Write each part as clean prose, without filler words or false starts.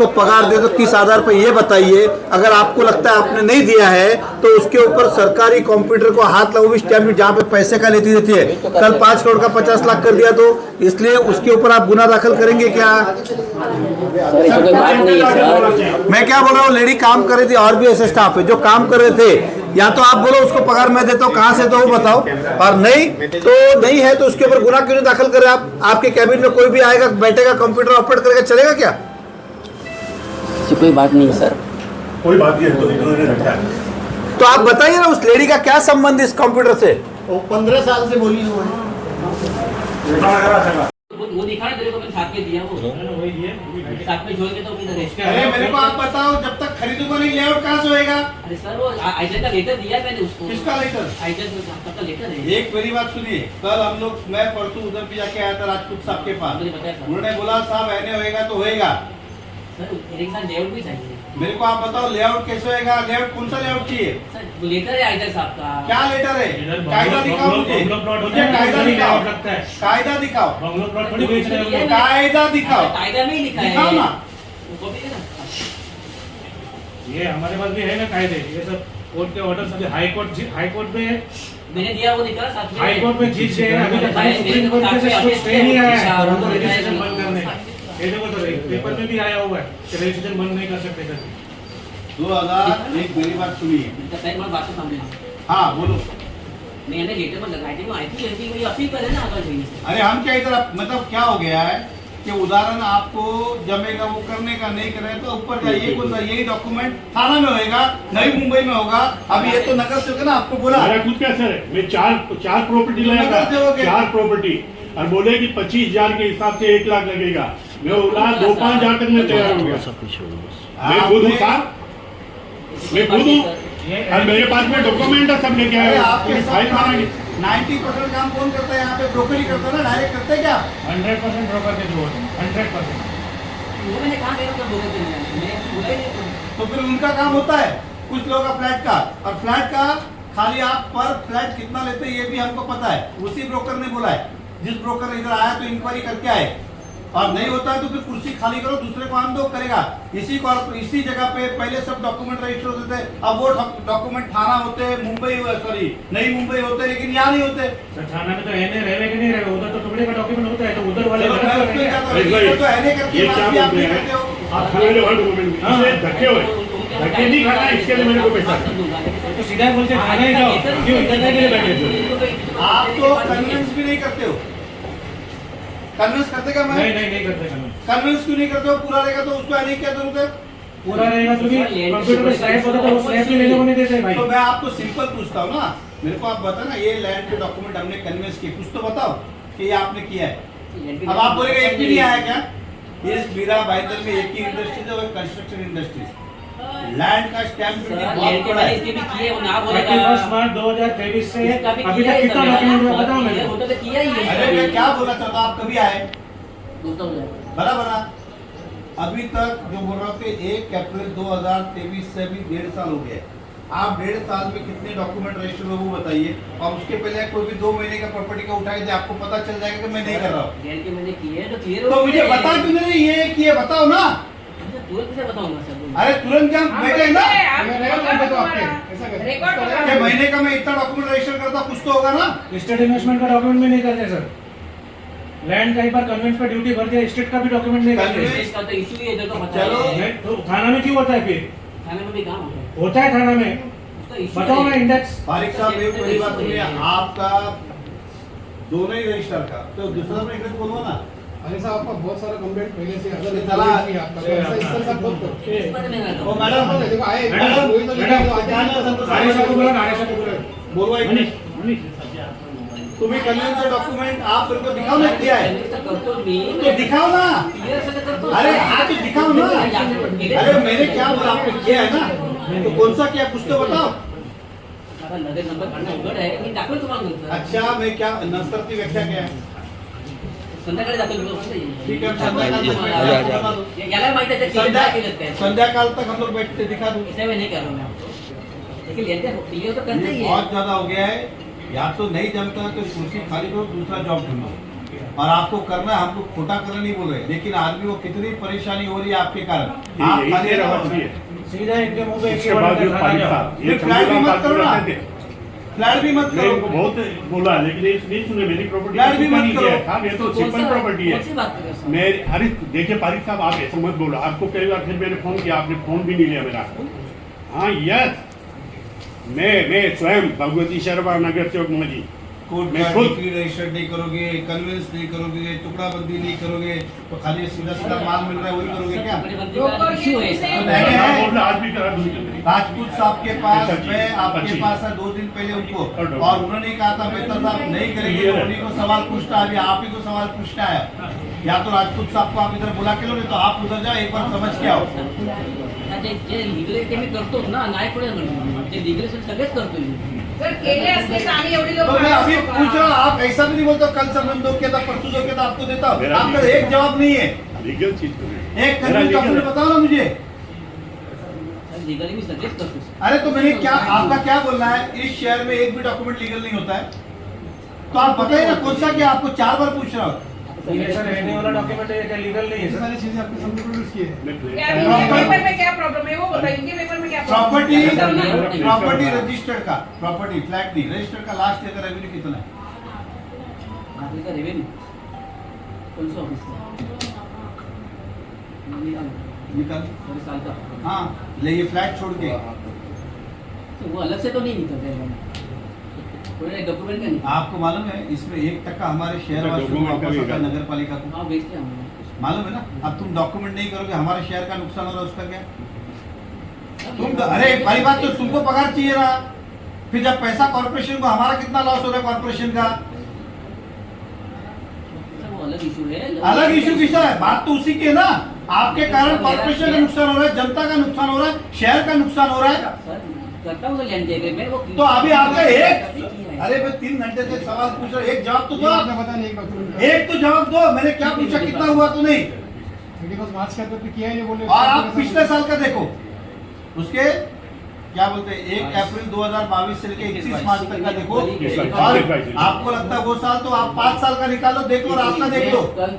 उसको पगार दे तो किस आधार पर ये बताइए। अगर आपको लगता है आपने नहीं दिया है तो उसके ऊपर सरकारी कंप्यूटर को हाथ लगाओ, स्टैम्प जहाँ पे पैसे का लेती देती है। कल 5 करोड़ का 50 लाख कर दिया तो इसलिए उसके ऊपर आप गुना दाखिल करेंगे क्या? मैं क्या बोल रहा हूँ, लेडी काम कर रही थी और भी ऐसे स्टाफ है जो काम कर रहे थे। या तो आप बोलो उसको पगार मैं देता हूँ, कहाँ से तो वो बताओ, और नहीं तो नहीं है तो उसके ऊपर गुना क्यों नहीं दाखिल करें आप? आपके कैबिन में कोई भी आएगा, बैठेगा, कंप्यूटर ऑपरेट करेगा, चलेगा क्या? कोई बात नहीं है सर, कोई बात नहीं है। तो आप बताइए ना उस लेडी का क्या संबंध इस कंप्यूटर से? वो 15 साल से बोली हुई है। वो दिखा तेरे को, मैंने साथ में दिया, वो साथ में जोड़ के तो अरे मेरे को आप बताओ, जब तक खरीदूंगा नहीं लेआउट कहाँ से होएगा? अरे सर वो आइटन का लेटर दिया है मैंने उसको। किसका लेटर? आइटन का लेटर है। एक मेरी बात सुनिए, कल हम लोग, मैं परसों उधर भी जाके आया था राजपूत साहब के पास, उन्होंने बोला साहब ऐने होएगा तो होएगा। सर एक साथ लेआउट भी चाहिए मेरे को आप बताओ लेआउट कैसे होएगा? लेआउट कौन सा लेआउट चाहिए? सर। लेटर है आइटन साहब का। क्या लेटर है? कायदा दिखाओ मुझे, कायदा दिखाओ, कायदा दिखाओ, कायदा दिखाओ, कायदा में ही लिखा दिखाओ है ना। ये हमारे पास भी है ना कायदे, ये सब कोर्ट के ऑर्डर सब हाई कोर्ट में है। मैंने दिया, वो दिखा साथ में। हाई कोर्ट में जीत गए हैं, अभी तक सुप्रीम कोर्ट से कुछ स्टे नहीं आया है उनको रजिस्ट्रेशन बंद करने का। ये देखो सर, पेपर में भी आया हुआ है कि रजिस्ट्रेशन बंद नहीं कर सकते सर। 2001 मेरी बात सुनिए। बात तो सामने। हाँ बोलो। मैंने लेटर पर लगाई थी, वो आई थी लड़की, वही अपील करे ना आगे से। अरे हम क्या इधर, मतलब क्या हो गया है कि उदाहरण आपको जमेगा वो करने का, नहीं करे तो ऊपर जाइए, कुछ यही डॉक्यूमेंट थाना में होएगा, नई मुंबई में होगा। अभी ये तो नगर सेवक है ना, आपको बोला मेरा खुद क्या सर है, मैं चार प्रॉपर्टी लाया था, 4 प्रॉपर्टी, और बोले कि 25,000 के हिसाब से 1 लाख लगेगा। मैं बोला 2-5 हजार तक में तैयार हो गया। मैं खुद हूँ साहब, मैं खुद हूँ, और मेरे पास में डॉक्यूमेंट है, सब लेके आए। आपके फाइल बनाएंगे। 90% काम कौन करता है यहाँ पे? ब्रोकरी करता है ना, डायरेक्ट करते हैं क्या? 100% ब्रोकर के थ्रू, 100%। वो मैंने कहा मेरे को बोले थे, मैं बोला ही नहीं। तो फिर उनका काम होता है कुछ लोगों का फ्लैट का, और फ्लैट का खाली आप पर फ्लैट कितना लेते हैं ये भी हमको पता है। उसी ब्रोकर ने बोला है, जिस ब्रोकर इधर आया तो इंक्वायरी करके आए, और नहीं होता है तो फिर कुर्सी खाली करो, दूसरे को आम दो करेगा। इसी जगह पे पहले सब डॉक्यूमेंट रजिस्टर होते थे, अब वो डॉक्यूमेंट थाना होते हैं, मुंबई सॉरी नई मुंबई होते, लेकिन यहाँ नहीं होते। सर थाना में तो रहने रहे कि नहीं रहे, उधर तो टुकड़े का डॉक्यूमेंट होता है, तो उधर वाले चलो, मैं उसमें क्या करूं? ये तो रहने करके ये बात क्या भी आप बोलते नहीं हैं? करते हो। आप थाने वाले डॉक्यूमेंट इसलिए धक्के हुए, धक्के नहीं खाना, इसके लिए मेरे को पैसा तो सीधा बोलते थाने जाओ, क्यों इधर के लिए बैठे? आप तो कन्विंस भी नहीं करते हो। कन्विंस करते क्या? मैं नहीं करते कन्विंस क्यों नहीं करते हो? पूरा रहेगा तो उसको नहीं क्या जरूरत है? पूरा रहेगा तो भी कंप्यूटर में स्लैब होता है, तो स्लैब भी लेने को नहीं देते भाई। तो मैं आपको सिंपल पूछता हूँ ना, मेरे को आप बताओ ना, ये लैंड के डॉक्यूमेंट हमने कन्विंस किए, कुछ तो बताओ कि ये आपने किया है। अब आप बोलेगा एक भी नहीं आया क्या? इस मीरा भाईदर में एक ही इंडस्ट्रीज है, वो कंस्ट्रक्शन इंडस्ट्रीज। लैंड का स्टैम्प बहुत बड़ा है। 31 मार्च 2023 से अभी तक कितना डॉक्यूमेंट हुआ बताओ मेरे को। अरे मैं क्या बोला चाहता हूँ, आप कभी आए? बराबर। अभी तक जो बोल रहा हूँ कि 1 अप्रैल 2023 से भी 1.5 साल हो गया। आप 1.5 साल में कितने डॉक्यूमेंट रजिस्टर हुए वो बताइए, और उसके पहले कोई भी 2 महीने का प्रॉपर्टी का उठाए थे, आपको पता चल जाएगा कि मैं नहीं कर रहा हूँ। तो मुझे बता क्यों नहीं ये किए, बताओ ना। अरे तुरंत क्या बैठे ना, महीने का मैं इतना डॉक्यूमेंट रजिस्टर करता, कुछ तो होगा ना। स्टेट इन्वेस्टमेंट का डॉक्यूमेंट भी नहीं करते सर। लैंड का एक बार कन्वेंस पे ड्यूटी भर दिया, स्टेट का भी डॉक्यूमेंट नहीं करते। चलो तो थाना में क्यों होता है फिर? थाने में भी काम होता है थाना में, बताओ ना इंडेक्स। फारिक साहब मेरी बात सुनिए, आपका दोनों ही रजिस्टर का, तो दूसरा में इंडेक्स बोलवा ना। अरे साहब आपका बहुत सारा कंप्लेंट पहले से अगर चला नहीं आपका तो ऐसा इस तरह सब बहुत ओ मैडम देखो आए मैडम, वही तो आरेशा को बोला, आरेशा को बोला। बोलवा तुम्हें कन्वेंस डॉक्यूमेंट आप मेरे को दिखाओ ना किया है, तो दिखाओ ना। अरे हाँ तो दिखाओ ना। अरे मैंने क्या बोला, आपने किया है ना, तो कौन सा किया कुछ तो बताओ। अच्छा मैं क्या नस्तर की व्याख्या क्या है? ठीक है, संध्याकाल तक हम लोग बैठते दिखा दूँ। बहुत ज्यादा हो गया है, या तो नहीं जमता तो कुर्सी खाली करो, दूसरा जॉब ढूंढो। और आपको करना है, हम लोग खोटा करना नहीं बोल रहे, लेकिन आदमी को कितनी परेशानी हो रही है आपके कारण। आप खाली ये रहो। सीधा इनके मुंह पे एक ही उसके वर्ड बाद जो खाना पारिक जाओ। साहब ये फ्लैट भी मत करो ना, थे। फ्लैट भी मत मैं इनको करो, बहुत बोला लेकिन ये नहीं सुने, मेरी प्रॉपर्टी फ्लैट भी मत करो। साहब, ये तो सिंपल प्रॉपर्टी कौन सी है। बात कर रहे हो सर? मैं अरे देखिए पारिक साहब, आप ऐसा मत बोलो, आपको कई बार फिर मैंने फोन किया, आपने फोन भी नहीं लिया मेरा। हाँ यस, मैं स्वयं भगवती शर्मा नगर सेवक मजी, कोर्ट मैं का खुद डिक्री रजिस्टर नहीं करोगे, कन्वेंस नहीं करोगे, टुकड़ाबंदी नहीं करोगे, तो खाली सीधा सीधा माल मिल रहा है वही करोगे क्या? कपड़े बंदी का इश्यू है सर। नहीं है। बोल रहा, आज भी करा दूंगी। राजपूत साहब के पास अच्छा जी, मैं आपके अच्छा जी। पास है 2 दिन पहले उनको, और और उन्होंने कहा था मेहता साहब नहीं करेंगे, तो उन्हीं को सवाल पूछना है, अभी आप ही को सवाल पूछना है। या तो राजपूत साहब को आप इधर बुला के लो, नहीं तो आप उधर जाओ, एक बार समझ के आओ। जे लिगल ते मी करतोच ना, नाही पुढे म्हणतो जे लिगल सगळेच करतोय। सर केले असते तर आम्ही एवढी लोक तो मैं अभी पूछ रहा हूँ, आप ऐसा भी नहीं बोलते हो, कल संबंध दो किया था, परसों दो किया था, आपको देता हूँ, मेरा आपका भी- एक जवाब नहीं है। लीगल चीज को एक कानूनी डॉक्यूमेंट बताओ ना मुझे। लिगली मी सगळेच करतो सर। अरे तो मैंने क्या, आपका क्या बोलना है, इस शहर में एक भी डॉक्यूमेंट लीगल नहीं होता है, तो आप बताइए ना कौन सा, क्या आपको 4 बार पूछ रहा हूँ। ये सर रहने वाला डॉक्यूमेंट है क्या लीगल नहीं है सर? क्या मैं पेपर में क्या प्रॉब्लम है वो बताइए, पेपर में क्या प्रॉपर्टी नहीं। प्रॉपर्टी रजिस्टर्ड का, प्रॉपर्टी फ्लैट नहीं, रजिस्टर्ड का लास्ट ईयर का रेवेन्यू कितना है? आपले का रेवेन्यू कौन सा ऑफिस का निकाल। साल का, हाँ ले, ये फ्लैट छोड़ के तो वो अलग से तो नहीं निकलता है कोई डॉक्यूमेंट का नहीं। आपको मालूम है इसमें 1% हमारे शहर वासियों को डॉक्यूमेंट का वापस भी आता है होगा। नगर पालिका को, हाँ बेचते हैं हम। मालूम है ना। अब तुम डॉक्यूमेंट नहीं करोगे, हमारे शहर का नुकसान हो रहा है, उसका क्या? तुम अरे पहली बात तो तुमको पगार चाहिए ना, फिर जब पैसा कॉर्पोरेशन को, हमारा कितना लॉस हो रहा है कॉर्पोरेशन का? वो अलग इशू है। अलग इशू किसका है? बात तो उसी की है ना, आपके कारण कॉर्पोरेशन का नुकसान हो रहा है, जनता का नुकसान हो रहा है, शहर का नुकसान हो रहा है। सर करता हूँ लैंड एग्रीमेंट वो। तो अभी आपका अरे मैं 3 घंटे से सवाल पूछ रहा हूँ, एक जवाब तो दो, आपने पता नहीं एक डॉक्यूमेंट एक तो जवाब दो। मैंने क्या पूछा, कितना हुआ तो नहीं, मार्च के अंदर तो किया ही नहीं बोले। और आप पिछले साल का देखो, उसके क्या बोलते हैं 1 अप्रैल 2022 से लेकर 31 मार्च तक का देखो, और आपको लगता है वो साल, तो आप 5 साल का निकालो, देख लो, और आपका देख लो। कल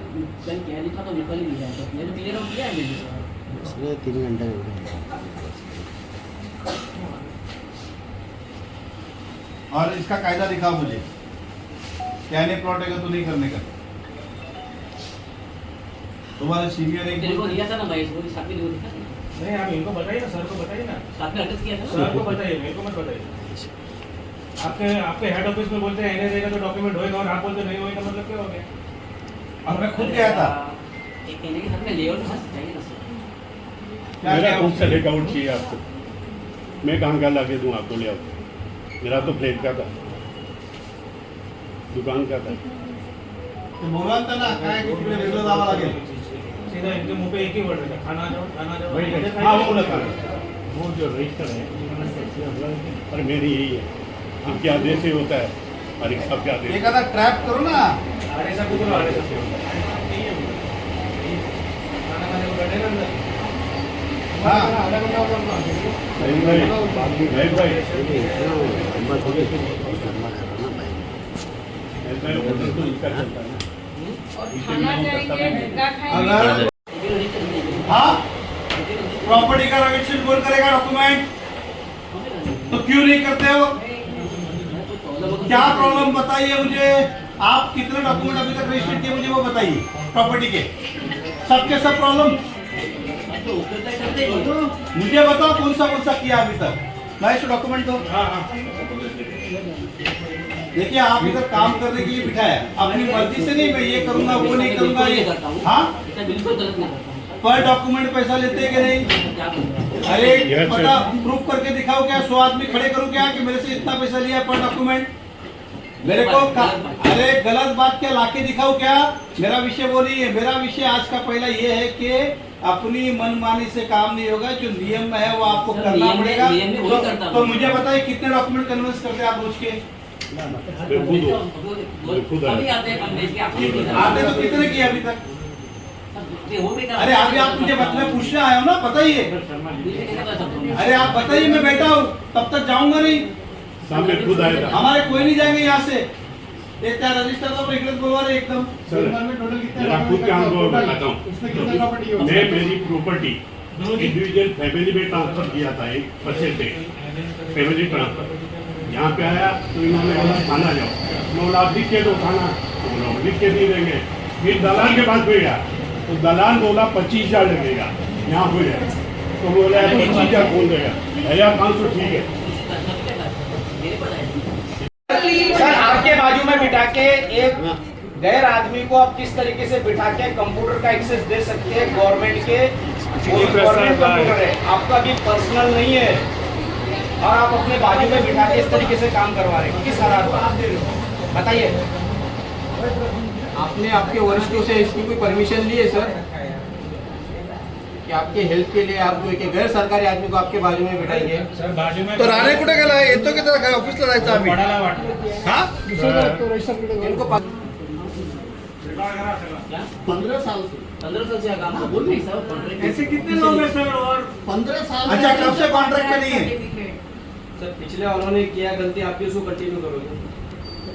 क्या लिखा तो कल ही लिखा है, तो मैंने क्लियर किया है मैंने। 3 घंटे हो गए। और इसका कायदा दिखाओ मुझे, कहने प्लॉट है तो नहीं करने का। तुम्हारे सीनियर एक तेरे को लिया था ना भाई, वो साथ में लिया था। नहीं आप इनको बताइए ना, सर को बताइए ना, साथ में अटैच किया था सर ना। को बताइए, मेरे को मत बताइए। आपके हेड ऑफिस में बोलते हैं एनए का तो डॉक्यूमेंट होएगा और आप बोलते नहीं होएगा, मतलब क्या हो गया? और मैं खुद गया था, एक कहने के साथ में लेआउट मस्त चाहिए ना सर। क्या मेरा क्या कौन सा लेआउट चाहिए आपको? मैं कहाँ का ला के दूँ आपको लेआउट? मेरा तो फ्लैट का था, दुकान का था। ते बोलवंत ना काय की तिकडे वेगळं जावं लागेल. सीधा इनके मुंह पे एक ही वर्ड रहता है, खाना जाओ, खाना जाओ। वही हाँ वो बोला था, वो जो रजिस्टर है पर मेरी यही है, इनके आदेश से होता है और एक सबके आदेश। एखादा ट्रॅप करू ना. आड़े सा कुछ आड़े सा खाना खाने को बैठे ना अंदर। हाँ. आधा घंटा और करना। नहीं भाई लंबा थोड़ी लंबा करो ना भाई। ऐसा है, होटल तो इसका चलता है ना। और खाना जाएंगे धक्का खाएंगे। अगर हाँ प्रॉपर्टी का रजिस्ट्रेशन कौन करेगा डॉक्यूमेंट, तो क्यों नहीं करते हो? क्या प्रॉब्लम बताइए मुझे. आप कितने डॉक्यूमेंट अभी तक रजिस्टर किए मुझे वो बताइए प्रॉपर्टी के, सबके सब प्रॉब्लम मुझे बताओ. कौन सा किया अभी तक? लाइस्ट डॉक्यूमेंट दो. हाँ हाँ देखिए आप इधर काम करने के लिए बिठाया, अपनी मर्जी से नहीं मैं ये करूंगा वो नहीं करूंगा ये. हाँ बिल्कुल गलत नहीं करता हूँ। पर डॉक्यूमेंट पैसा लेते हैं कि नहीं? क्या करूँगा? अरे Yes, पता sir. प्रूफ करके दिखाओ. क्या 100 आदमी खड़े करूं क्या कि मेरे से इतना पैसा लिया पर डॉक्यूमेंट? मेरे को अरे गलत बात क्या लाके दिखाओ क्या? मेरा विषय वो नहीं है. मेरा विषय आज का पहला ये है कि अपनी मनमानी से काम नहीं होगा. जो नियम में है वो आपको सर, करना नियम में- पड़ेगा. नियम में वही करता तो हूँ। मुझे बताइए कितने डॉक्यूमेंट कन्विंस करते हैं आप रोज के? खुद अभी आते हैं कम बेच के आपको नहीं आपने तो कितने किए अभी तक? ये हो भी अरे अभी आप मुझे मतलब पूछने आए हो ना, बताइए. अरे अरे आप बताइए, मैं बैठा हूँ तब तक जाऊंगा नहीं. सामने खुद आया था। हमारे कोई नहीं जाएंगे यहाँ से. ये त्या रजिस्टर तो इकडेच बोलवा रे एकदम सर मेरा खुद का अनुभव बताता हूँ। मैं मेरी प्रॉपर्टी इंडिविजुअल फैमिली में ट्रांसफर किया था 1% पे फैमिली ट्रांसफर। यहाँ पे आया तो इन्होंने बोला थाना जाओ, 9 लाख लिख के दो थाना, 9 लाख लिख के नहीं देंगे। फिर दलाल के पास गया तो दलाल बोला 25,000 लगेगा, यहाँ हो जाए तो बोला 25,000 बोल देगा, 1,500 ठीक है। सर आपके बाजू में बिठा के एक गैर आदमी को आप किस तरीके से बिठा के कंप्यूटर का एक्सेस दे सकते हैं? गवर्नमेंट के गवर्नमेंट कंप्यूटर है, आपका भी पर्सनल नहीं है, और आप अपने बाजू में बिठा के इस तरीके से काम करवा रहे हैं, किस हालात पर बताइए? आपने आपके वरिष्ठों से इसकी कोई परमिशन ली है सर कि आपके हेल्प के लिए आप एक गैर सरकारी आदमी को आपके बाजू में बिठाएंगे? सर बाजू में तो राणे कुठे गेला? येतो की त्याला काय ऑफिसला जायचं आम्ही? पडायला वाटलं हा? इनको पा- 15 साल से काम कर बोल नहीं सर कॉन्ट्रैक्ट ऐसे कितने लोग हैं सर? और 15 साल अच्छा कब से कॉन्ट्रैक्ट पे नहीं है? सर पिछले उन्होंने किया गलती, आप भी उसको कंटिन्यू करोगे?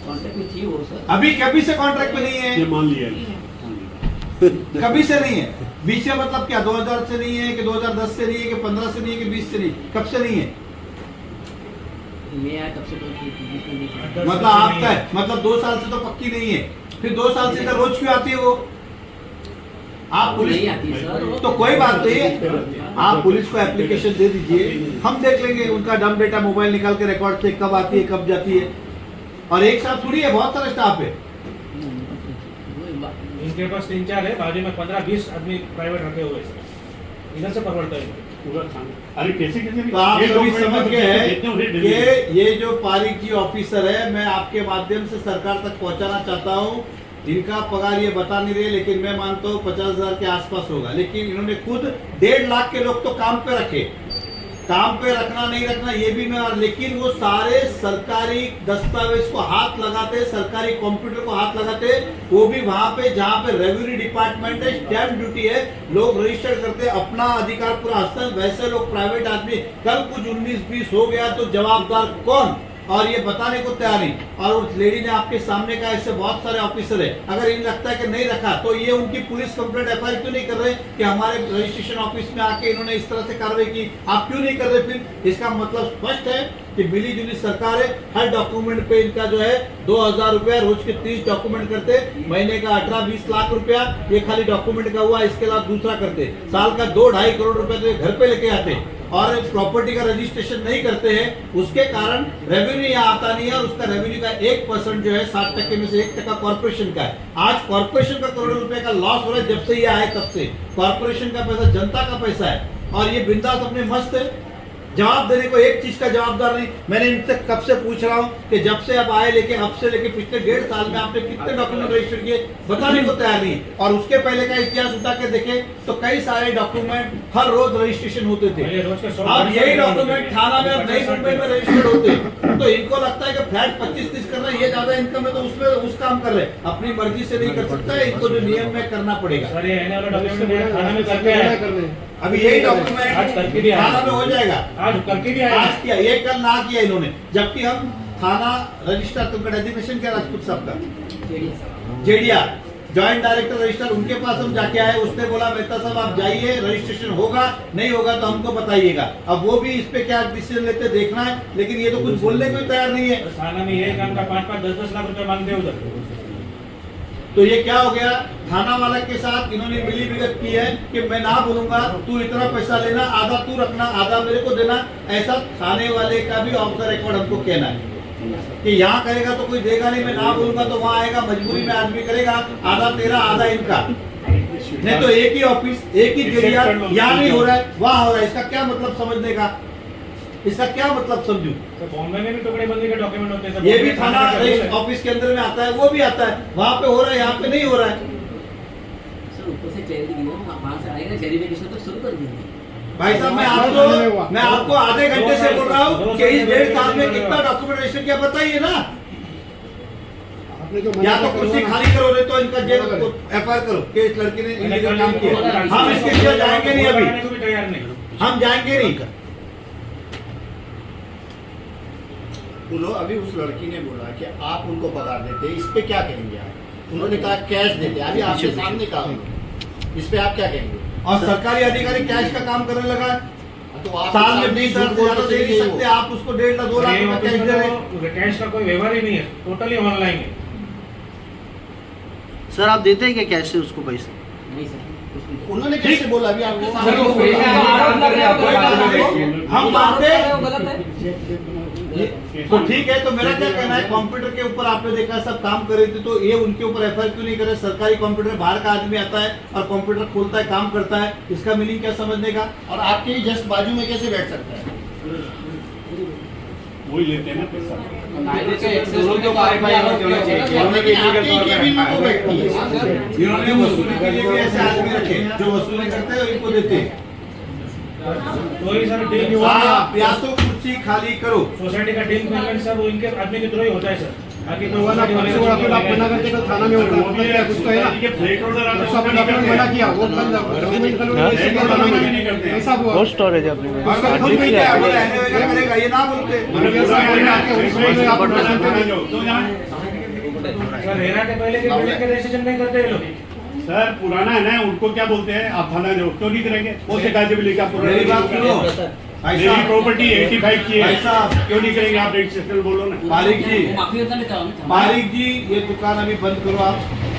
कॉन्ट्रैक्ट में थी वो सर। अभी कभी से कॉन्ट्रैक्ट पे नहीं ये है, मान लिया कभी से नहीं है। बीच से मतलब क्या 2000 से नहीं है कि 2010 से नहीं है कि 15 से नहीं है कि 20 से नहीं, कब से नहीं है? मैं आया तब से तो मतलब आपका है, मतलब 2 साल से तो पक्की नहीं है, फिर 2 साल से इधर रोज क्यों आती है वो? आप पुलिस नहीं आती सर। तो कोई बात नहीं, आप पुलिस को एप्लीकेशन दे दीजिए, हम देख लेंगे उनका डम डेटा मोबाइल निकाल के रिकॉर्ड से कब आती है कब जाती है। और एक साथ थोड़ी है, बहुत सारा स्टाफ है। इनके पास 3-4 है, बाजू में 15-20 आदमी प्राइवेट रखे हुए हैं, इधर से पकड़ता है पूरा थाना। अरे कैसे कैसे तो आप ये सभी लोग समझ गए हैं इतने बड़े कि डेली- ये जो पारिक जी ऑफिसर है, मैं आपके माध्यम से सरकार तक पहुंचाना चाहता हूं। इनका पगार ये बता नहीं रहे, लेकिन मैं मानता हूं 50,000 के आसपास होगा। लेकिन इन्होंने खुद 1.5 लाख के लोग तो काम पे रखे, काम पे रखना नहीं रखना ये भी मैं, लेकिन वो सारे सरकारी दस्तावेज को हाथ लगाते, सरकारी कंप्यूटर को हाथ लगाते, वो भी वहां पे जहां पे रेवेन्यू डिपार्टमेंट है, स्टैंप ड्यूटी है, लोग रजिस्टर करते, अपना अधिकार पूरा हस्तांतरण। वैसे लोग प्राइवेट आदमी, कल कुछ 19-20 हो गया तो जवाबदार कौन? और ये बताने को तैयार नहीं। और उस लेडी ने आपके सामने कहा ऐसे बहुत सारे ऑफिसर है, अगर इन्हें लगता है कि नहीं रखा तो ये उनकी पुलिस कंप्लेंट एफआईआर क्यों नहीं कर रहे कि हमारे रजिस्ट्रेशन ऑफिस में आके इन्होंने इस तरह से कार्रवाई की? आप क्यों नहीं कर रहे? फिर इसका मतलब स्पष्ट है कि मिली जुली सरकार है। हर डॉक्यूमेंट पे इनका जो है 2,000 रुपया, रोज के 30 डॉक्यूमेंट करते, महीने का 18-20 लाख रुपया ये खाली डॉक्यूमेंट का हुआ, इसके अलावा दूसरा करते, साल का 2-2.5 करोड़ रुपया तो ये घर पे लेके आते, और प्रॉपर्टी का रजिस्ट्रेशन नहीं करते हैं। उसके कारण रेवेन्यू यहाँ आता नहीं है, और उसका रेवेन्यू का 1% जो है 60% में से 1% कॉर्पोरेशन का है। आज कॉर्पोरेशन का करोड़ों रुपए का लॉस हो रहा है, जब से ये आए तब से। कॉर्पोरेशन का पैसा जनता का पैसा है, और ये बिंदास अपने मस्त है, जवाब देने को एक चीज का जवाबदार नहीं। मैंने इनसे कब से पूछ रहा हूँ कि जब से आप आए लेके अब से लेके पिछले 1.5 साल में आपने कितने डॉक्यूमेंट रजिस्टर किए, बताने को तैयार नहीं। और उसके पहले का इतिहास उठा के देखे तो कई सारे डॉक्यूमेंट हर रोज रजिस्ट्रेशन होते थे। अब यही डॉक्यूमेंट थाना में, अब नई मुंबई में रजिस्टर्ड होते, तो इनको लगता है कि फ्लैट 25-30 करना ये ज्यादा इनकम है, तो उसमें उस काम कर रहे, अपनी मर्जी से नहीं कर सकता है, इनको जो नियम में करना पड़ेगा। सर ये आने वाला डॉक्यूमेंट थाना में करके आए, अभी यही आज डॉक्यूमेंट करके भी आया। थाना में हो जाएगा, आज करके भी आया। आज किया, ये कल ना किया इन्होंने, जबकि हम थाना रजिस्टर, तुमका डेजिग्नेशन क्या राजपूत साहब का? जेडिया जॉइंट डायरेक्टर रजिस्टर, उनके पास हम जाके आए, उसने बोला मेहता साहब आप जाइए, रजिस्ट्रेशन होगा नहीं होगा तो हमको बताइएगा। अब वो भी इस पे क्या डिसीजन लेते देखना है, लेकिन ये तो कुछ बोलने को तैयार नहीं है। थाना में ये काम का 5-10 लाख रुपए मांगते हैं उधर। तो ये क्या हो गया? थाना वाला के साथ इन्होंने मिली भगत की है कि मैं ना बोलूंगा, तू इतना पैसा लेना, आधा तू रखना, आधा मेरे को देना। ऐसा थाने वाले का भी ऑफ द रिकॉर्ड हमको कहना है कि यहाँ करेगा तो कोई देगा नहीं, मैं ना बोलूंगा तो वहाँ आएगा, मजबूरी में आदमी करेगा, आधा तेरा आधा इनका। नहीं तो एक ही ऑफिस, एक ही जरिया, यहाँ नहीं हो रहा है वहाँ हो रहा है। इसका क्या मतलब समझने का? इसका क्या मतलब समझू? तो बॉम्बे में भी टुकड़ेबंदी के डॉक्यूमेंट होते हैं। ये भी थाना ऑफिस के अंदर में आता है, वो भी आता है, वहाँ पे हो रहा है, यहाँ पे नहीं हो रहा है। सर ऊपर से चेरी वहाँ से आएगा, वेरिफिकेशन तो शुरू कर देंगे। भाई साहब मैं आपको आधे घंटे से बोल रहा हूँ कि इस 1.5 साल में कितना डॉक्यूमेंट रजिस्टर किया बताइए ना। या तो कुर्सी खाली करो, नहीं तो इनका जेल एफआईआर करो कि इस लड़की ने इलीगल काम किया। हम इसके लिए जाएंगे नहीं, अभी तैयार नहीं, हम जाएंगे नहीं। उन्होंने अभी उस लड़की ने बोला कि आप उनको पगार देते, इस पे क्या कहेंगे आप? उन्होंने कहा कैश देते, अभी आपके सामने कहा, इस पे आप क्या कहेंगे? और सरकारी अधिकारी कैश का काम करने लगा है। तो आप साल में 20,000 से ज्यादा दे नहीं सकते, आप उसको 1.5 2 लाख रुपए कैश दे रहे हैं। तो कैश का कोई व्यवहार ही नहीं है, टोटली ऑनलाइन है। सर आप देते हैं क्या कैश से उसको पैसे? नहीं सर, कुछ नहीं। उन्होंने कैसे बोला अभी आपके सर, वो सामने? फ्री में आरोप लग रहा है, कोई बात नहीं। हम मानते हैं। वो गलत है। तो ठीक है, तो मेरा क्या कहना है, कंप्यूटर के ऊपर आपने देखा सब काम कर रहे थे, तो ये उनके ऊपर एफआईआर क्यों नहीं करे? सरकारी कंप्यूटर, बाहर का आदमी आता है और कंप्यूटर खोलता है, काम करता है, इसका मीनिंग क्या समझने का? और आपके ही जस्ट बाजू में कैसे बैठ सकता है? वही लेते हैं ना पैसा। कायदे से एक्सेस होने को RFI होना चाहिए। आपके ही केबिन में वो बैठती है। इन्होंने वसूली के लिए भी ऐसे आदमी रखे जो वसूली करते हैं और इनको देते हैं। तो ही सर डील जो आप या तो कुर्सी खाली करो। सोसाइटी का डील पेमेंट सब इनके आदमी के थ्रू ही होता है सर। बाकी तो वाला परसों आपको आप मना करते तो थाना में वो होता भी है, कुछ तो है ना? ये फ्लैट ऑर्डर आता है, परसों आपने डॉक्यूमेंट मना किया, वो बंद डॉक्यूमेंट करो, ऐसा हुआ। कोल्ड स्टोरेज है अपने पास। अगर खुद में क्या है, रहने वगैरह करेगा, ये ना बोलते। सर रहना के पहले के बिल्डिंग के रजिस्ट्रेशन नहीं करते ये लोग। सर पुराना है ना, उनको क्या बोलते हैं, आप थाना जाओ, क्यों नहीं करेंगे? वो शिकायत भी लेके आप मेरी बात सुनो, मेरी प्रॉपर्टी 85 की है, भाई साहब, क्यों नहीं करेंगे? आप रजिस्ट्रेशन बोलो ना। मालिक जी, वो माफी होता नहीं था। मालिक जी, ये दुकान अभी बंद करो। आप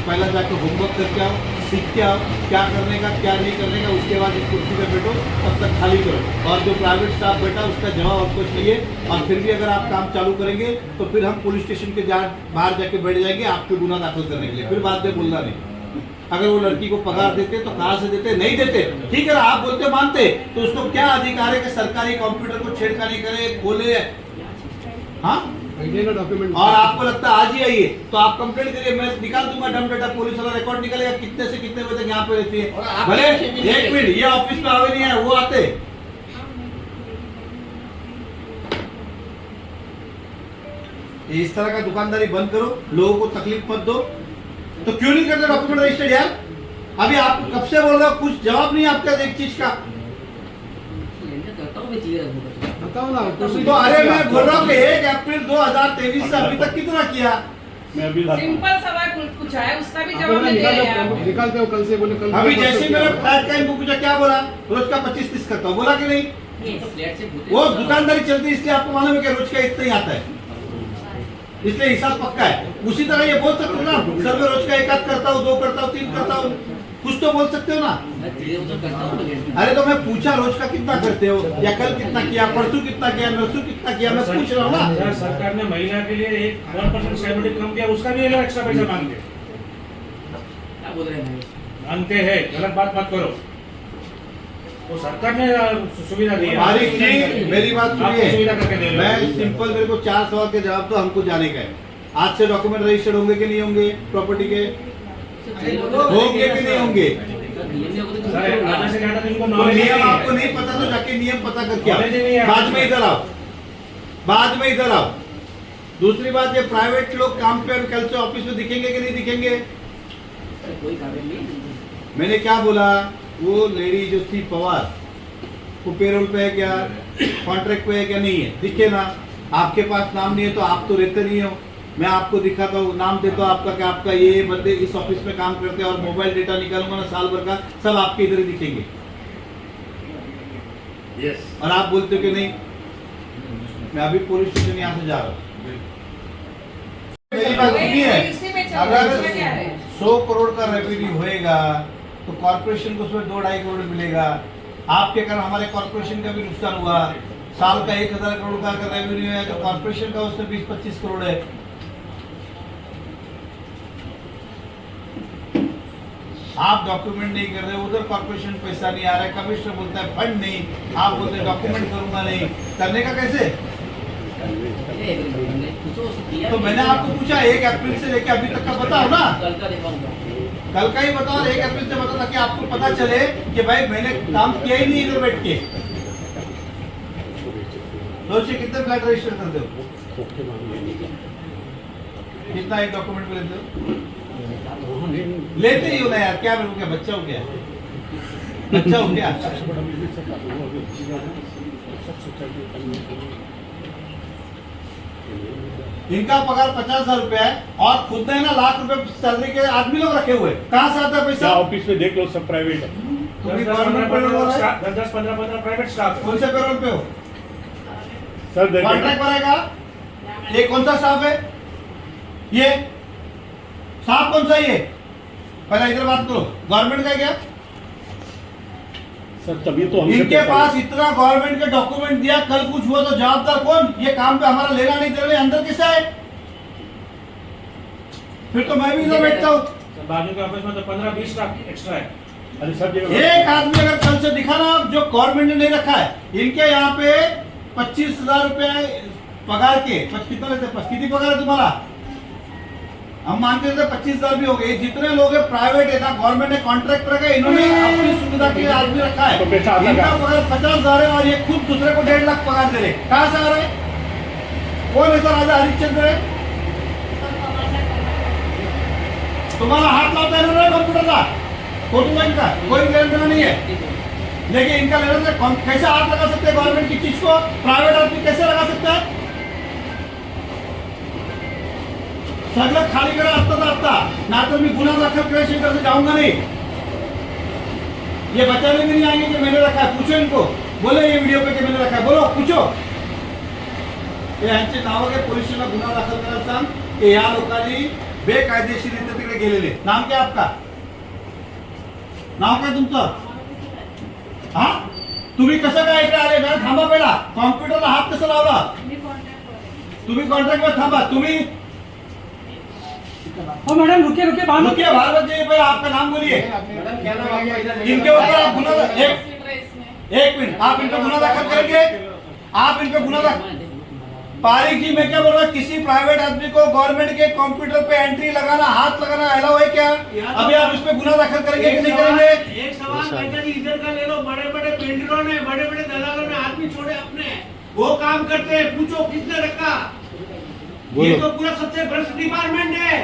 पहला जाके होमवर्क करके आओ, सीख के आओ क्या करने का क्या नहीं करने का, उसके बाद इस कुर्सी पे बैठो, तब तक खाली करो। और जो प्राइवेट स्टाफ बैठा उसका जवाब आपको चाहिए। और फिर भी अगर आप काम चालू करेंगे तो फिर हम पुलिस स्टेशन के बाहर जाके बैठ जाएंगे आपके गुना दाखिल करने के लिए। फिर बाद में बोलना नहीं। अगर वो लड़की को पगार देते तो कहाँ से देते? नहीं देते। ठीक है, आप बोलते मानते, तो उसको क्या अधिकार है कि सरकारी कंप्यूटर को छेड़खानी करे, खोले? हाँ, डॉक्यूमेंट। और आपको लगता है आज ही आइए तो आप कंप्लेंट करिए, मैं निकाल दूंगा डम डाटा, पुलिस वाला रिकॉर्ड निकालेगा कितने से कितने बजे तक यहाँ पे रहती है। भले 1 मिनट, ये ऑफिस में आवे नहीं है, वो आते। इस तरह का दुकानदारी बंद करो, लोगों को तकलीफ मत दो। तो क्यों नहीं करते डॉक्यूमेंट रजिस्टर्ड यार? अभी आप कब से बोल रहे हो, कुछ जवाब नहीं आपका एक चीज का। करता हूँ मैं क्लियर बताओ ना। तो अरे मैं बोल रहा हूँ कि 1 अप्रैल 2023 से अभी तक कितना किया? मैं अभी लाता हूँ। सिंपल सवाल पूछा है, उसका भी जवाब नहीं दे रहे हैं आप। निकालते हो कल से, बोले कल। अभी जैसे मेरे फ्लैट का इनको पूछा, क्या बोला? रोज का 25-30 करता हूँ, बोला कि नहीं? ये तो फ्लैट से वो दुकानदारी चलती है, इसलिए आपको मालूम है कि रोज का इतना ही आता है, इसलिए हिसाब पक्का है। उसी तरह ये बोल सकते हो ना, सर मैं रोज का 1 आध करता हूँ, 2 करता हूँ, 3 करता हूँ, कुछ तो बोल सकते हो ना। मैं क्लियर तो करता हूँ। अरे तो मैं पूछा रोज का कितना करते हो, या कल कितना किया, परसों कितना किया, नरसों कितना किया, मैं पूछ रहा हूँ ना। सर सरकार ने महिला के लिए 1% स्टैंडर्ड कम किया, उसका भी एक्स्ट्रा पैसा मांगते क्या बोल रहे हैं? मांगते हैं। गलत बात मत करो। वो सरकार ने सुविधा दी है। मालिक जी, मेरी बात आपको सुविधा करके दे सुनिए, रहे हो। मैं सिंपल, मेरे को 4 सवाल के जवाब तो हमको जाने का है। आज से डॉक्यूमेंट रजिस्टर्ड होंगे कि नहीं होंगे प्रॉपर्टी के? होंगे कि नहीं होंगे? सर आधा से ज्यादा तो इनको तो नॉलेज नियम आपको नहीं पता तो जाके नियम पता करके Knowledge ही नहीं है आओ। बाद आपको। में इधर आओ, बाद में इधर आओ। दूसरी बात, ये प्राइवेट लोग काम पे कल से ऑफिस में दिखेंगे कि नहीं दिखेंगे? कोई कारण नहीं। मैंने क्या बोला? वो लेडी जो थी पवार, वो पेरोल पे है क्या, कॉन्ट्रैक्ट पे है क्या? नहीं है, दिखे ना। आपके पास नाम नहीं है तो आप तो रहते नहीं हो। मैं आपको दिखाता हूँ, नाम देता हूँ आपका कि आपका ये बंदे इस ऑफिस में काम करते हैं, और मोबाइल डेटा निकालूंगा ना साल भर का, सब आपके इधर ही दिखेंगे। यस। और आप बोलते हो कि नहीं। मैं अभी पुलिस स्टेशन यहाँ से जा रहा हूँ। मेरी बात सुनिए, इसी में चल अगर रहा है, इसमें क्या है? 100 करोड़ का रेवेन्यू होएगा तो कॉर्पोरेशन को उसमें 2-2.5 करोड़ मिलेगा। आपके कारण हमारे कॉर्पोरेशन का भी नुकसान हुआ। साल का 1000 करोड़ का अगर रेवेन्यू है तो कॉर्पोरेशन का उसमें 20-25 करोड़ है। आप डॉक्यूमेंट नहीं कर रहे, उधर कॉर्पोरेशन पैसा नहीं आ रहा है, कमिश्नर बोलता है फंड नहीं, आप बोलते हैं डॉक्यूमेंट करूंगा नहीं, करने का कैसे? तो मैंने आपको पूछा 1 अप्रैल से लेकर अभी तक का बताओ ना। कल का दिखाऊंगा। कल का ही बताओ, 1 अप्रैल से बताओ ताकि आपको पता चले कि भाई मैंने काम किया ही नहीं इधर बैठ के। रोज से कितने फ्लैट रजिस्टर करते हो? कितना एक डॉक्यूमेंट में लेते हो? लेते ही हो ना यार, क्या मेरे को क्या बच्चा हो गया? बच्चा हो गया? इनका पगार 50,000 रुपया है और खुद ने ना लाख रुपए सैलरी के आदमी लोग रखे हुए, कहाँ से आता है क्या पैसा? ऑफिस में देख लो, सब प्राइवेट है। तुम्ही गवर्नमेंट पेरोल हो रहा है? 10-15 प्राइवेट स्टाफ कौन से पेरोल पे हो? सर देखिए, कॉन्ट्रैक्ट पर आएगा? ये कौन सा स्टाफ है? ये स्टाफ कौन सा है ये? पहले इधर बात करो, गवर्नमेंट का है क्या? सर तभी तो हमसे इनके पैसा पास इतना गवर्नमेंट के डॉक्यूमेंट दिया, कल कुछ हुआ तो जवाबदार कौन? ये काम पे हमारा लेना नहीं देना अंदर किसका है? फिर तो मैं भी इधर बैठता हूँ। सर, बाजू के ऑफिस में तो 15-20 स्टाफ एक्स्ट्रा है। अरे सब जगह एक आदमी अगर कल से दिखा ना जो गवर्नमेंट ने नहीं रखा है, इनके यहाँ पे 25,000 रुपए पगार के, कितना लेते? कितनी पगार है तुम्हारा? हम मानते थे 25,000 भी हो गए। जितने लोग है प्राइवेट है ना, गवर्नमेंट ने कॉन्ट्रैक्ट रखा है, इन्होंने अपनी सुविधा के लिए आदमी रखा है। तो पैसा आता इनका कहाँ? पगार 50,000 है और ये खुद दूसरे को 1.5 लाख पगार दे रहे। कहाँ से आ रहे हैं? कौन है सर? राजा हरिश्चंद्र है? तुम्हारा हाथ लाता है ना कंप्यूटर का, फोटो लाइन का, कोई लेना देना नहीं है। लेकिन इनका लेना देना कैसे हाथ लगा सकते हैं गवर्नमेंट की चीज को? प्राइवेट आदमी कैसे लगा सकता है? सगळं खाली करा आता ना, तो मैं गुना दाखिल केल्याशिवाय इधर से जाऊंगा नहीं। ये बचाने भी नहीं आएंगे कि मैंने रखा है। पूछो इनको, बोले ये वीडियो पे कि मैंने रखा है, बोलो पूछो। यांचे नाव घे, पोलीस स्टेशनला गुन्हा दाखल करायला सांग की या लोकांनी बेकायदेशीररित्या तिकडे गेलेले। नाम काय आपका? नाव काय तुमचं? हा, तुम्ही कसं काय इकडे आले? ना थांबा, पहिला कॉम्प्युटरला हात कसा लावला? तुम्ही कॉन्ट्रॅक्ट वर थांबा। तुम्ही मैडम रुकिए रुकिए, रुकिए, बाहर मत जाइए, पहले आपका नाम बोलिए। मैडम क्या नाम है आपका? इधर इनके ऊपर आप गुना एक मिनट, आप इन पे गुना दाखिल करेंगे? आप इन पे गुना दाखिल? पारिक जी, मैं क्या बोल रहा हूँ, किसी प्राइवेट आदमी को गवर्नमेंट के कंप्यूटर पे एंट्री लगाना, हाथ लगाना अलाउ है क्या? अभी आप इस पे गुना दाखिल करेंगे कि नहीं करेंगे? एक सवाल कहता जी, इधर का ले लो। बड़े बड़े बिल्डरों ने, बड़े बड़े दलालों ने आदमी छोड़े अपने, वो काम करते हैं। पूछो किसने रखा? ये तो पूरा सबसे भ्रष्ट डिपार्टमेंट है।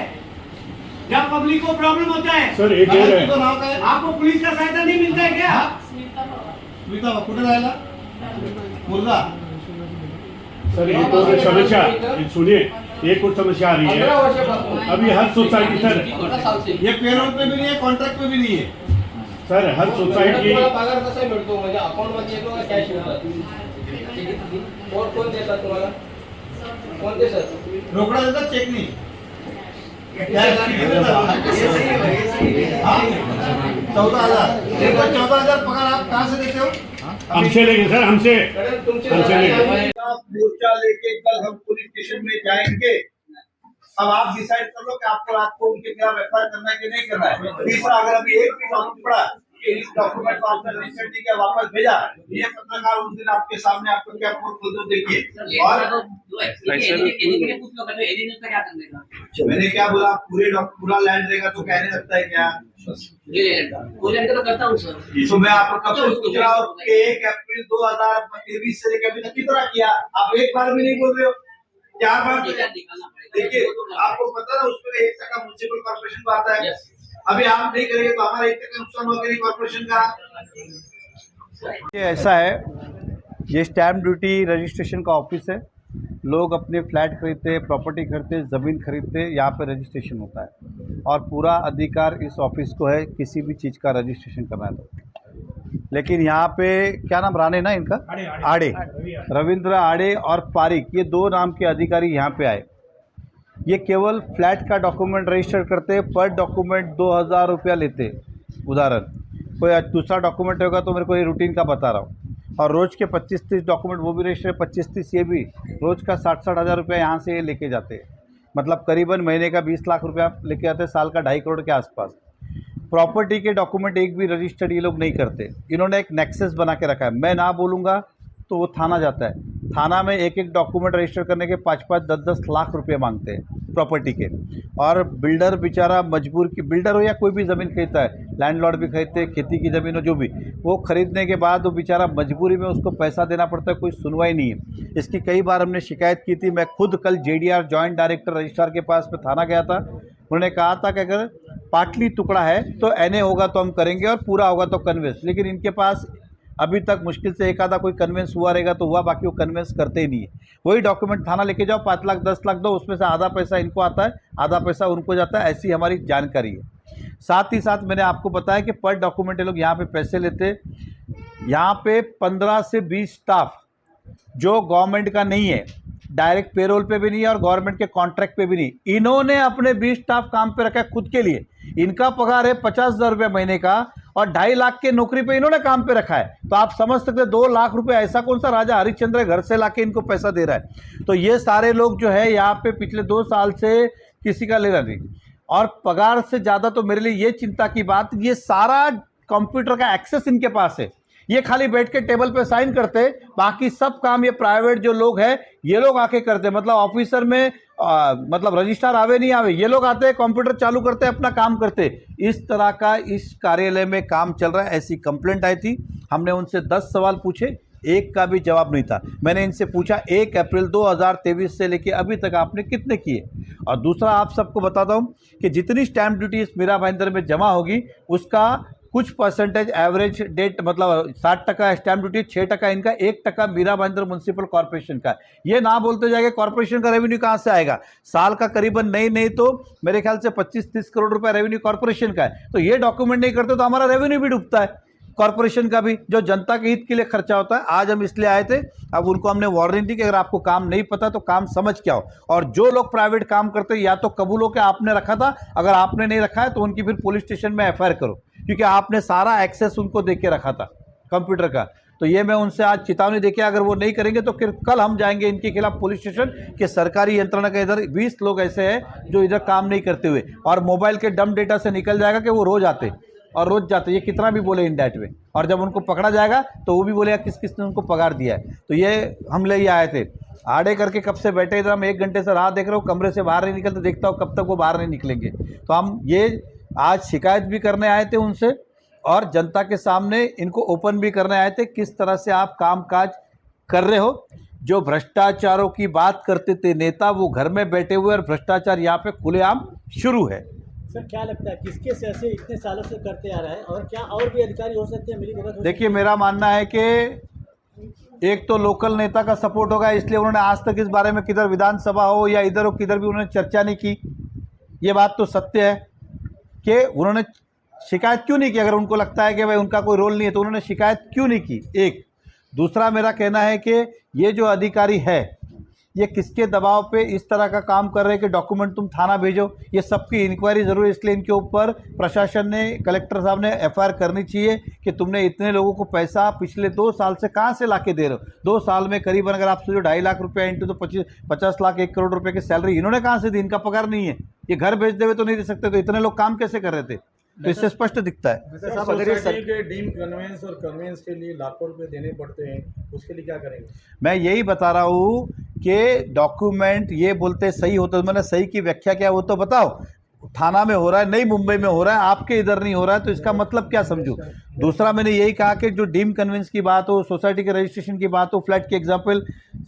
जब पब्लिक को प्रॉब्लम होता है, सर एक और है। तो नाव काय? आपको पुलिस का सहायता नहीं मिलता है क्या? स्मिता कुठे राहिला? मुर्गा? सर एक और समस्या, सुनिए, एक और समस्या आ रही 15 है वर्षापासून अभी हर सोसाइटी सर, 15 साल से ये पेरोल पे भी नहीं है, कॉन्ट्रैक्ट पे भी नहीं है। सर हर मॅडम, सोसाइटी तुम्हाला पगार कसा मिळतो? म्हणजे अकाउंट मध्ये येतो का कॅश मिळतात? कोण देतात तुम्हाला? कोणते सर? रोकड़ा देता, चेक नहीं। किती देतात? 14,000 पगार आप कहाँ से देते हो? हमसे लेंगे सर, हमसे मॅडम, तुमचे हमसे सरकारी लेंगे। आदमी- आप मोर्चा लेके कल हम पुलिस स्टेशन में जाएंगे। अब आप डिसाइड कर लो कि आपको रात को उनके खिलाफ एफआईआर करना है कि नहीं करना है। तीसरा, अगर अभी एक भी मालूम पड़ा कि इस डॉक्यूमेंट को आपने रजिस्टर नहीं किया, वापस भेजा, ये पत्रकार उस दिन आपके सामने आपको क्या खोल दो, देखिए। और मैंने क्या बोला, पूरा लैंड देगा तो कहने लगता है क्या? तो करता हूँ सर। तो मैं आपको कब से पूछ रहा हूँ कि 1 अप्रैल 2023 से लेकर अभी तक किस तरह किया? आप एक बार भी नहीं बोल रहे हो, 4 बार। देखिए, आपको पता ना उसमें 1% म्युनिसिपल कॉर्पोरेशन को आता है। अभी आप नहीं करेंगे तो हमारा 1% नुकसान होगा नहीं कॉर्पोरेशन का। ये ऐसा है, ये स्टैम्प ड्यूटी रजिस्ट्रेशन का ऑफिस है। लोग अपने फ्लैट खरीदते हैं, प्रॉपर्टी खरीदते हैं, ज़मीन खरीदते हैं, यहाँ पे रजिस्ट्रेशन होता है और पूरा अधिकार इस ऑफिस को है किसी भी चीज़ का रजिस्ट्रेशन करना है तो। लेकिन यहाँ पे क्या नाम, राणे ना इनका? आड़े, रविंद्र आड़े और पारिक, ये 2 नाम के अधिकारी यहाँ पे आए। ये केवल फ्लैट का डॉक्यूमेंट रजिस्टर करते हैं, पर डॉक्यूमेंट 2,000 रुपया लेते। उदाहरण, कोई दूसरा डॉक्यूमेंट होगा तो मेरे को ये रूटीन का बता रहा हूँ। और रोज़ के 25-30 डॉक्यूमेंट वो भी रजिस्टर, 25-30 ये भी, रोज़ का 60-60 हज़ार रुपया यहाँ से ये लेके जाते हैं। मतलब करीबन महीने का 20 लाख रुपया लेके आते हैं, साल का 2.5 करोड़ के आसपास। प्रॉपर्टी के डॉक्यूमेंट एक भी रजिस्टर्ड ये लोग नहीं करते। इन्होंने एक नेक्सस बना के रखा है, मैं ना बोलूँगा तो वो थाना जाता है। थाना में एक एक डॉक्यूमेंट रजिस्टर करने के 5-5, 10-10 लाख रुपए मांगते हैं प्रॉपर्टी के। और बिल्डर बेचारा मजबूर, की बिल्डर हो या कोई भी ज़मीन खरीदता है, लैंडलॉर्ड भी खरीदते हैं, खेती की ज़मीन हो जो भी, वो खरीदने के बाद वो बेचारा मजबूरी में उसको पैसा देना पड़ता है, कोई सुनवाई नहीं है। इसकी कई बार हमने शिकायत की थी। मैं खुद कल JDR जॉइंट डायरेक्टर रजिस्ट्रार के पास में थाना गया था। उन्होंने कहा था कि अगर पाटली टुकड़ा है तो NA होगा तो हम करेंगे और पूरा होगा तो कन्वेंस। लेकिन इनके पास अभी तक मुश्किल से एक आधा कोई कन्वेंस हुआ रहेगा तो हुआ, बाकी वो कन्वेंस करते ही नहीं है। वही डॉक्यूमेंट थाना लेके जाओ, 5 लाख 10 लाख दो, उसमें से आधा पैसा इनको आता है, आधा पैसा उनको जाता है, ऐसी हमारी जानकारी है। साथ ही साथ मैंने आपको बताया कि पर डॉक्यूमेंट ये लोग यहाँ पे पैसे लेते। यहाँ पे 15 से 20 स्टाफ जो गवर्नमेंट का नहीं है, डायरेक्ट पेरोल पे भी नहीं है और गवर्नमेंट के कॉन्ट्रैक्ट पे भी नहीं, इन्होंने अपने 20 स्टाफ काम पे रखा है खुद के लिए। इनका पगार है 50,000 रुपये महीने का और 2.5 लाख के नौकरी पे इन्होंने काम पे रखा है। तो आप समझ सकते हैं 2 लाख रुपए ऐसा कौन सा राजा हरिश्चंद्र घर से लाके इनको पैसा दे रहा है। तो ये सारे लोग जो है यहाँ पे पिछले 2 साल से किसी का ले रहा नहीं। और पगार से ज़्यादा तो मेरे लिए ये चिंता की बात, ये सारा कंप्यूटर का एक्सेस इनके पास है। ये खाली बैठ के टेबल पे साइन करते, बाकी सब काम ये प्राइवेट जो लोग हैं ये लोग आके करते। मतलब ऑफिसर में मतलब रजिस्ट्रार आवे नहीं आवे, ये लोग आते हैं, कंप्यूटर चालू करते, अपना काम करते। इस तरह का इस कार्यालय में काम चल रहा है। ऐसी कंप्लेंट आई थी, हमने उनसे 10 सवाल पूछे, एक का भी जवाब नहीं था। मैंने इनसे पूछा 1 अप्रैल 2023 से लेके अभी तक आपने कितने किए। और दूसरा आप सबको बताता हूँ कि जितनी स्टैंप ड्यूटी इस मीरा भाईंदर में जमा होगी उसका कुछ परसेंटेज एवरेज डेट, मतलब 60% स्टैंप ड्यूटी, 6% इनका, 1% मीरा भाईंदर म्युनिसिपल कॉर्पोरेशन का। ये ना बोलते जाएंगे कॉर्पोरेशन का रेवेन्यू कहाँ से आएगा। साल का करीबन नहीं तो मेरे ख्याल से 25-30 करोड़ रुपए रेवेन्यू कॉर्पोरेशन का है। तो ये डॉक्यूमेंट नहीं करते तो हमारा रेवेन्यू भी डूबता है, कॉर्पोरेशन का भी, जो जनता के हित के लिए खर्चा होता है। आज हम इसलिए आए थे, अब उनको हमने वार्निंग दी कि अगर आपको काम नहीं पता तो काम समझ के आओ। और जो लोग प्राइवेट काम करते हैं या तो कबूल हो के आपने रखा था, अगर आपने नहीं रखा है तो उनकी फिर पुलिस स्टेशन में एफआईआर करो, क्योंकि आपने सारा एक्सेस उनको दे के रखा था कंप्यूटर का। तो ये मैं उनसे आज चेतावनी देके, अगर वो नहीं करेंगे तो फिर कल हम जाएंगे इनके खिलाफ पुलिस स्टेशन के सरकारी यंत्रणा के। इधर 20 लोग ऐसे हैं जो इधर काम नहीं करते हुए, और मोबाइल के डम डेटा से निकल जाएगा कि वो रोज आते और रोज जाते, ये कितना भी बोले इन डेट में। और जब उनको पकड़ा जाएगा तो वो भी बोलेगा किस किस ने उनको पगार दिया है। तो ये हम ले ही आए थे, आड़े करके कब से बैठे इधर, हम 1 घंटे से राह देख रहे हो, कमरे से बाहर नहीं निकलते, देखता हूँ कब तक वो बाहर नहीं निकलेंगे। तो हम ये आज शिकायत भी करने आए थे उनसे, और जनता के सामने इनको ओपन भी करने आए थे किस तरह से आप कामकाज कर रहे हो। जो भ्रष्टाचारों की बात करते थे नेता, वो घर में बैठे हुए, और भ्रष्टाचार यहाँ पे खुलेआम शुरू है। सर क्या लगता है किसके से ऐसे इतने सालों से करते आ रहा है, और क्या और भी अधिकारी हो सकते हैं मिली भगत? देखिए मेरा मानना है कि एक तो लोकल नेता का सपोर्ट होगा, इसलिए उन्होंने आज तक इस बारे में किधर विधानसभा हो या इधर हो किधर भी उन्होंने चर्चा नहीं की। ये बात तो सत्य है कि उन्होंने शिकायत क्यों नहीं की। अगर उनको लगता है कि भाई उनका कोई रोल नहीं है तो उन्होंने शिकायत क्यों नहीं की। एक दूसरा मेरा कहना है कि ये जो अधिकारी है ये किसके दबाव पे इस तरह का काम कर रहे हैं कि डॉक्यूमेंट तुम थाना भेजो। ये सबकी इंक्वायरी जरूर है, इसलिए इनके ऊपर प्रशासन ने, कलेक्टर साहब ने एफआईआर करनी चाहिए कि तुमने इतने लोगों को पैसा पिछले 2 साल से कहाँ से लाके दे रहे हो। 2 साल में करीबन अगर आप सोचो 2.5 लाख रुपया इंटू तो 50 लाख 1 करोड़ रुपए की सैलरी इन्होंने कहाँ से दी। इनका पगार नहीं है, ये घर भेज देवे तो नहीं दे सकते, तो इतने लोग काम कैसे कर रहे थे। तो इससे स्पष्ट दिखता है। सोसाइटी के डीम कन्वेंस और कन्वेंस के लिए लाखों रुपए देने पड़ते हैं, उसके लिए क्या करेंगे? मैं यही बता रहा हूँ कि डॉक्यूमेंट ये बोलते सही होता है, मैंने सही की व्याख्या क्या वो तो बताओ। थाना में हो रहा है, नहीं मुंबई में हो रहा है, आपके इधर नहीं हो रहा है, तो इसका मतलब क्या समझूं। दूसरा मैंने यही कहा कि जो डीम कन्वेंस की बात हो, सोसाइटी के रजिस्ट्रेशन की बात हो, फ्लैट की एग्जाम्पल,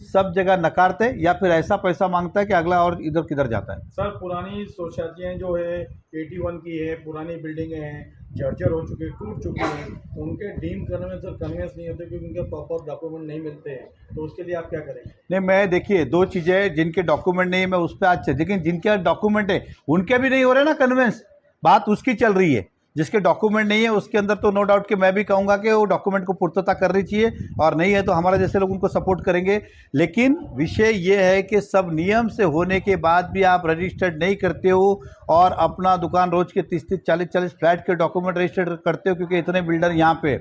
सब जगह नकारते या फिर ऐसा पैसा मांगता है कि अगला और इधर किधर जाता है। सर पुरानी सोसाइटियाँ जो है 81 की है, पुरानी बिल्डिंगें हैं, जर्जर हो चुकी, टूट चुकी हैं, उनके डीम कन्वेंस और कन्वेंस नहीं होते क्योंकि उनके प्रॉपर डॉक्यूमेंट नहीं मिलते हैं, तो उसके लिए आप क्या करेंगे? नहीं, मैं देखिए 2 चीज़ें, जिनके डॉक्यूमेंट नहीं है मैं उस पर आज, लेकिन जिनके डॉक्यूमेंट है उनके भी नहीं हो रहे ना कन्वेंस, बात उसकी चल रही है। जिसके डॉक्यूमेंट नहीं है उसके अंदर तो नो डाउट कि मैं भी कहूँगा कि वो डॉक्यूमेंट को पूर्तता करनी चाहिए, और नहीं है तो हमारे जैसे लोग उनको सपोर्ट करेंगे। लेकिन विषय ये है कि सब नियम से होने के बाद भी आप रजिस्टर्ड नहीं करते हो और अपना दुकान रोज के 30-30, 40-40 फ्लैट के डॉक्यूमेंट रजिस्टर्ड करते हो, क्योंकि इतने बिल्डर यहाँ पे।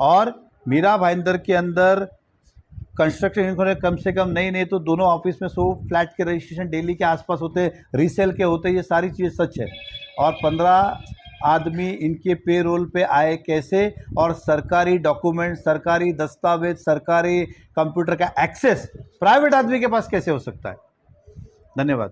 और मीरा भाईंदर के अंदर कंस्ट्रक्शन इन्होंने कम से कम नहीं तो दोनों ऑफिस में 100 फ्लैट के रजिस्ट्रेशन डेली के आसपास होते, रीसेल के होते, ये सारी चीज़ें सच है। और 15 आदमी इनके पे रोल पे आए कैसे, और सरकारी डॉक्यूमेंट, सरकारी दस्तावेज, सरकारी कंप्यूटर का एक्सेस प्राइवेट आदमी के पास कैसे हो सकता है। धन्यवाद।